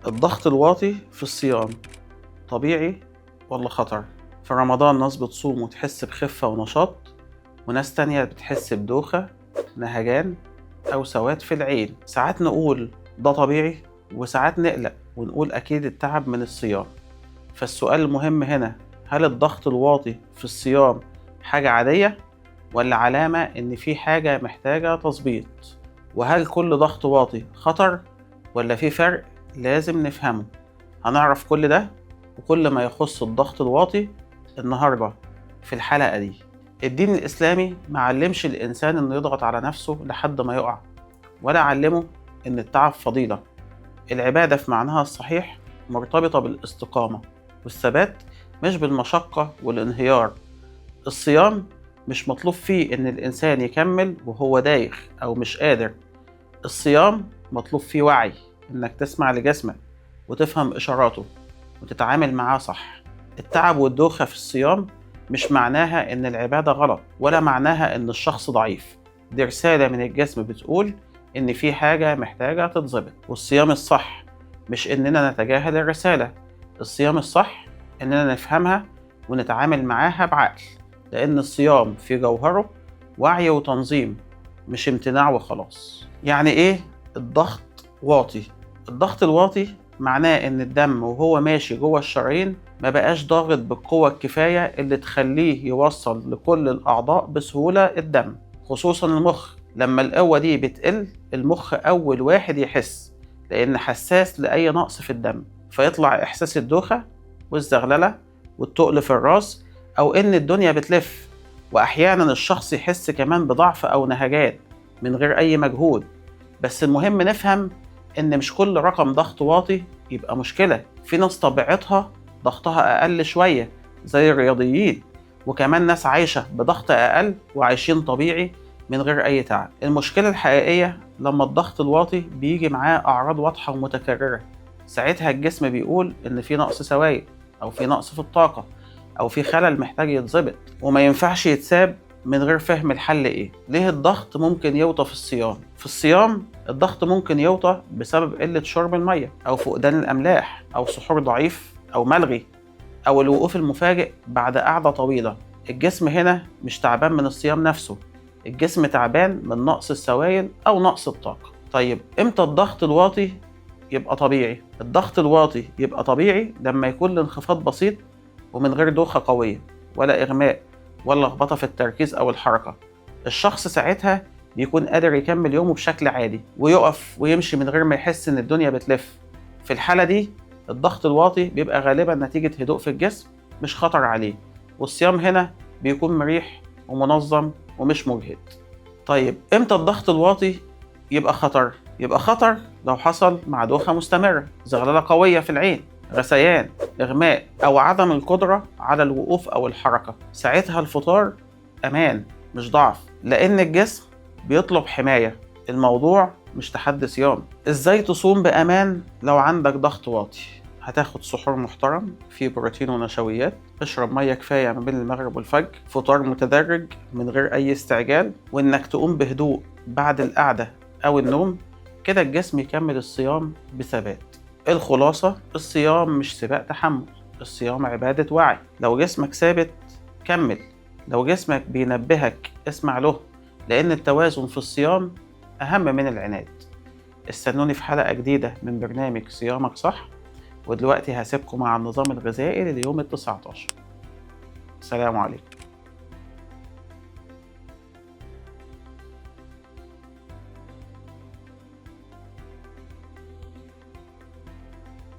الضغط الواطي في الصيام طبيعي ولا خطر؟ في رمضان ناس بتصوم وتحس بخفة ونشاط، وناس تانية بتحس بدوخة، نهجان أو سواد في العين. ساعات نقول ده طبيعي، وساعات نقلق ونقول أكيد التعب من الصيام. فالسؤال المهم هنا، هل الضغط الواطي في الصيام حاجة عادية ولا علامة إن في حاجة محتاجة تظبيط؟ وهل كل ضغط واطي خطر ولا في فرق لازم نفهمه؟ هنعرف كل ده وكل ما يخص الضغط الواطي النهاردة في الحلقة دي. الدين الإسلامي معلمش الإنسان إنه يضغط على نفسه لحد ما يقع، ولا علمه إن التعب فضيلة. العبادة في معناها الصحيح مرتبطة بالاستقامة والثبات، مش بالمشقة والانهيار. الصيام مش مطلوب فيه إن الإنسان يكمل وهو دايخ أو مش قادر. الصيام مطلوب فيه وعي، إنك تسمع لجسمك وتفهم إشاراته وتتعامل معاه صح. التعب والدوخة في الصيام مش معناها إن العبادة غلط، ولا معناها إن الشخص ضعيف. دي رسالة من الجسم بتقول إن في حاجة محتاجة تتظبط. والصيام الصح مش إننا نتجاهل الرسالة، الصيام الصح إننا نفهمها ونتعامل معاها بعقل، لأن الصيام في جوهره وعي وتنظيم، مش امتناع وخلاص. يعني إيه الضغط واطي؟ الضغط الواطي معناه إن الدم وهو ماشي جوه الشرايين ما بقاش ضاغط بالقوة الكفاية اللي تخليه يوصل لكل الأعضاء بسهولة الدم، خصوصا المخ. لما القوة دي بتقل، المخ أول واحد يحس، لأن حساس لأي نقص في الدم، فيطلع إحساس الدوخة والزغللة والتقل في الراس، أو إن الدنيا بتلف. وأحيانا الشخص يحس كمان بضعف أو نهجان من غير أي مجهود. بس المهم نفهم إن مش كل رقم ضغط واطي يبقى مشكلة. في ناس طبيعتها ضغطها أقل شوية زي الرياضيين، وكمان ناس عايشة بضغط أقل وعايشين طبيعي من غير أي تعب. المشكلة الحقيقية لما الضغط الواطي بيجي معاه أعراض واضحة ومتكررة. ساعتها الجسم بيقول إن في نقص سوائل، أو في نقص في الطاقة، أو في خلل محتاج يتظبط، وما ينفعش يتساب من غير فهم الحل إيه. ليه الضغط ممكن يوطى في الصيام؟ في الصيام الضغط ممكن يوطى بسبب قلة شرب المية، أو فقدان الأملاح، أو سحور ضعيف أو ملغي، أو الوقوف المفاجئ بعد قعدة طويلة. الجسم هنا مش تعبان من الصيام نفسه، الجسم تعبان من نقص السوائل أو نقص الطاقة. طيب إمتى الضغط الواطي يبقى طبيعي؟ الضغط الواطي يبقى طبيعي لما يكون الانخفاض بسيط ومن غير دوخة قوية ولا إغماء ولا لخبطة في التركيز أو الحركة. الشخص ساعتها بيكون قادر يكمل يومه بشكل عادي، ويقف ويمشي من غير ما يحس إن الدنيا بتلف. في الحالة دي الضغط الواطي بيبقى غالبا نتيجة هدوء في الجسم، مش خطر عليه. والصيام هنا بيكون مريح ومنظم ومش مجهد. طيب إمتى الضغط الواطي يبقى خطر؟ يبقى خطر لو حصل مع دوخة مستمرة، زغللة قوية في العين، غثيان، إغماء، أو عدم القدرة على الوقوف أو الحركة. ساعتها الفطار أمان مش ضعف، لأن الجسم بيطلب حماية. الموضوع مش تحدي صيام. إزاي تصوم بأمان لو عندك ضغط واطي؟ هتاخد سحور محترم فيه بروتين ونشويات، اشرب مية كفاية ما بين المغرب والفجر، فطار متدرج من غير أي استعجال، وإنك تقوم بهدوء بعد القعدة أو النوم. كده الجسم يكمل الصيام بثبات. الخلاصة، الصيام مش سباق تحمل، الصيام عبادة وعي. لو جسمك ثابت كمل، لو جسمك بينبهك اسمع له، لأن التوازن في الصيام أهم من العناد. استنوني في حلقة جديدة من برنامج صيامك صح، ودلوقتي هسيبكم مع النظام الغذائي لليوم ال19. سلام عليكم.